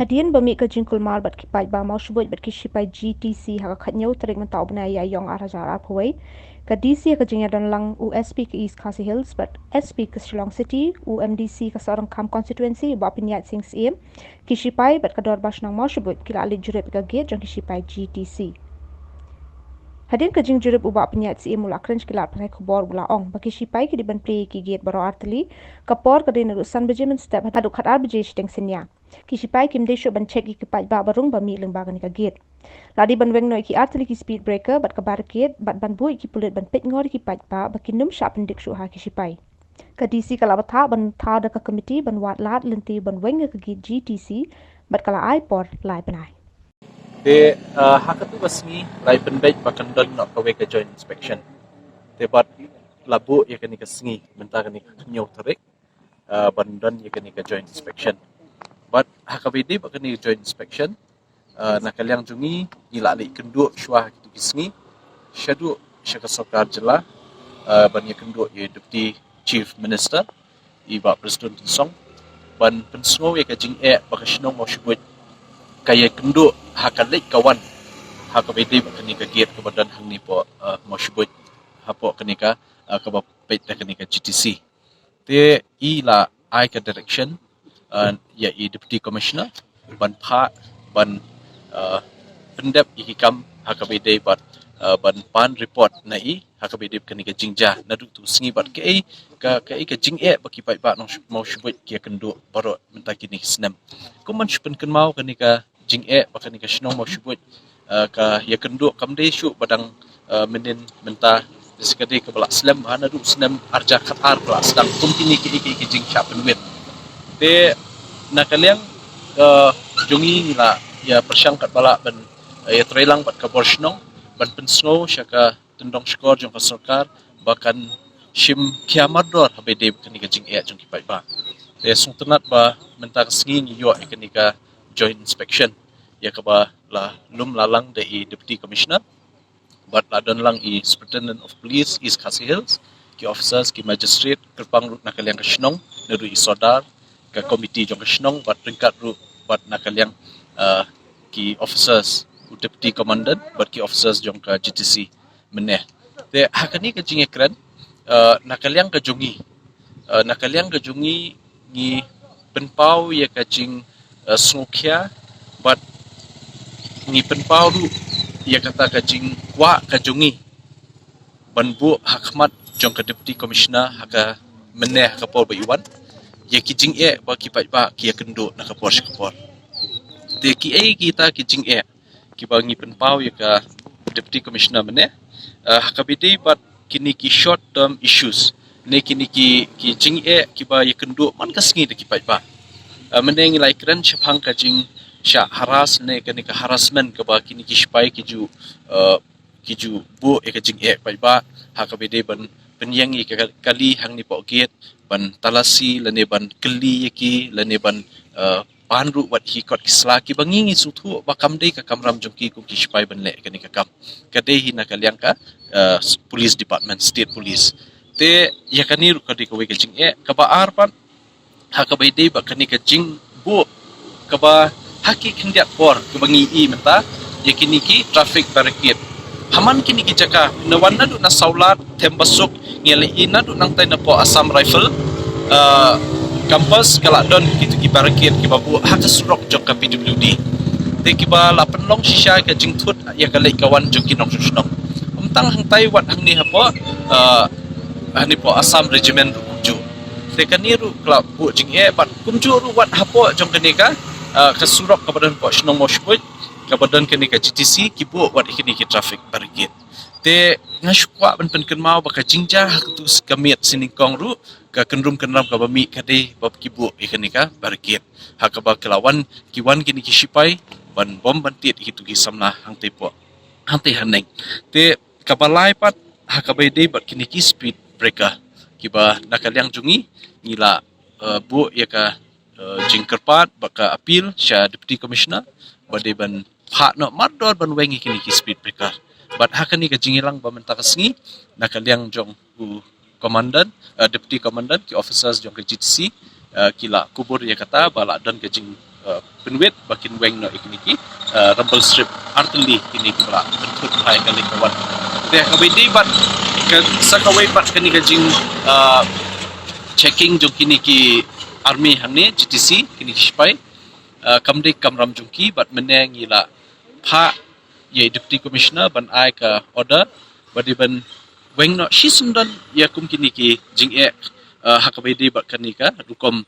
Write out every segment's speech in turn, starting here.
Hadian bami ka jingkul mal bat kipai ba Mawshbuit bat ki shipai GTC ha ka khatnyau tarik mentau bna ya yong arajar aphuai ka DC ka jingya dan lang USP ke East Khasi Hills bat SP ke Shillong City UMDC ka seorang kam constituency ba pinyat sing sim ki shipai bat ka dor bash nang Mawshbuit kila ali jurip ka gate jong ki shipai GTC. Hadin ka jing jurip uba penyat si mula krench kilat pakai kubor gula ong bagi shipai ki diban play ki gate baro arteli kapor ka din san bejemen step haduk khat beje steng senya ki shipai kim de sho ban check ki pai ba barung ba mi leng ba ni ka gate ladi ban weng no ki arteli ki speed breaker bat ka barricade bat ban bui ki pulit ban pet ngor ki pai ba ki num sha pendik shu ha ki shipai ka DC kala batha ban tha da ka committee ban wat lat lenti ban weng ka GTC bat kala ai por lai panai Te hakatu basmi lai penbait pakan don not kawe ka joint inspection. Te bat labu ya kani ka singi menta kani ka nyau tarik bandon ya kani ka joint inspection. But hakabidi pakan ni joint inspection nakaliang jungi ila li kendu syuah kitu kisngi syadu syaka sokar jela ban ya kendu ya deputy chief minister iba president song ban pensngo ya ka jing baka Shillong Mawshbuit kaya kendu hakalik kawan hakabidi bakani ka gate ke badan hang ni po Mawshbuit hapo kanika ka bapait na kanika GTC te ila ai ka direction ya i deputy commissioner ban pha ban pendap ikam hakabidi bat ban pan report na i hakabidi kanika jingja na du tu singi bat ke ka jing baki pai ba nong Mawshbuit kia kendu baro mentakini senam kuman spen kenmau kanika jing pakai ni Shillong Mawshbuit ka ya kenduk kamde syu badang menin menta sekali ke belak slam hana du senam arja khatar belak sedang kumpini ki jing sya penwit te nakaliang jungi la ya persyang kat balak ban ya trelang bat ka Shillong ban pensno syaka tendong skor jong ka sarkar bahkan shim kiamador habede kani ka jing jong ki pai ba te sung tenat ba menta sengi ni yo kani ka joint inspection ya kaba la lum lalang de deputy commissioner but ladon lang superintendent of police East Khasi Hills ki officers ki magistrate kerpang rut nakaliang ka Shillong neru isodar ka committee jong ka Shillong but ringkat rut but nakaliang ki officers deputy commandant but ki officers jong ka GTC meneh te hakani ka jing ekran nakaliang ka jungi ni penpau ya ka jing snokia but ni penpau ru ia kata kajing wa kajungi banbu hakmat jong ka deputy commissioner haka meneh ka por baiwan ya kijing ba ki pai ba ki kendo na ka por skapor te ki kita kijing ki bangi penpau ya ka deputy commissioner meneh haka bidi but kini ki short term issues ne kini ki jing ki ba ya kendo man ka singi de ki pai ba meneng lai kran chapang kajing sya haras ne kani ka harassment ka ba kini ki shipai kiju bu e ka jing pai ba hakabede ban penyang i kali hang ni po gate ban talasi lane ban keli ki lane ban panru wat hi kot kisla ki bangingi suthu ba kamde ka kamram jongki ku ki shipai ban le kani ka kam kade hi na kaliang ka police department state police te ya kani ru kadi ko we ka jing ka ba ar pan hakabede ba kani ka jing bu ka ba haki kendiat por kebangi menta yakini ki traffic barricade haman kini ki jaka nawan nadu na saulat tembasuk ngeli nadu nang tai na po Assam rifle campus kala don kitu ki barricade ki babu hakas rock jok ka PWD te ki ba la penlong shisha ka jingthut ya ka lei kawan jok ki nong susnong umtang hang tai wat hang ni hapo hani po Assam regiment ju te kaniru kla bu jing bat kumju ru wat hapo jong kani ka kasurok kabadan po Shillong Mawshbuit kabadan kani ka GTC kibu wat ikini ki traffic barricade te ngashukwa ban penkenmau baka jingja haktu kamiat siningkong ru ka kenrum kenram ka bami kade bab kibu ikini ka barricade hakaba kelawan kiwan kini ki shipai ban bom bantit hitu ki samna hangte po hangte haneng te kabalai pat hakabai de bat kini ki speed breaker kiba nakaliang jungi ngila bu ya ka jingkerpat baka appeal sya deputy commissioner bade ban pha no mador ban wengi kini ki speed breaker but hakani ka jingilang ba menta kasngi nakaliang jong ku commandant deputy commandant ki officers jong ka GTC kila kubur ya kata bala dan ka jing penwet bakin weng no ikiniki rumble strip artli kini kibla bentuk hai kali kawan dia kabidi bat ke sakawai bat kini kajing checking jo kini ki army hangne GTC kini shipai kamdik kamram jungki bat meneng ila pha ye deputy commissioner ban ai ka order badi ban weng no shisumdan ya kum kini ki jing hakabidi bat kanika rukom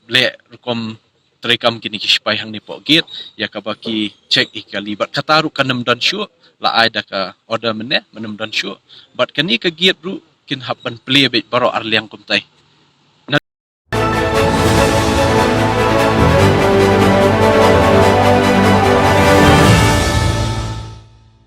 ble rukom terekam kini ki shipai hang ni pogit ya kabaki check ikali bat kataru kanam dan shu la ai da ka order menam dan shu bat kani ka giat ru kin haban play bet baro arliang kumtai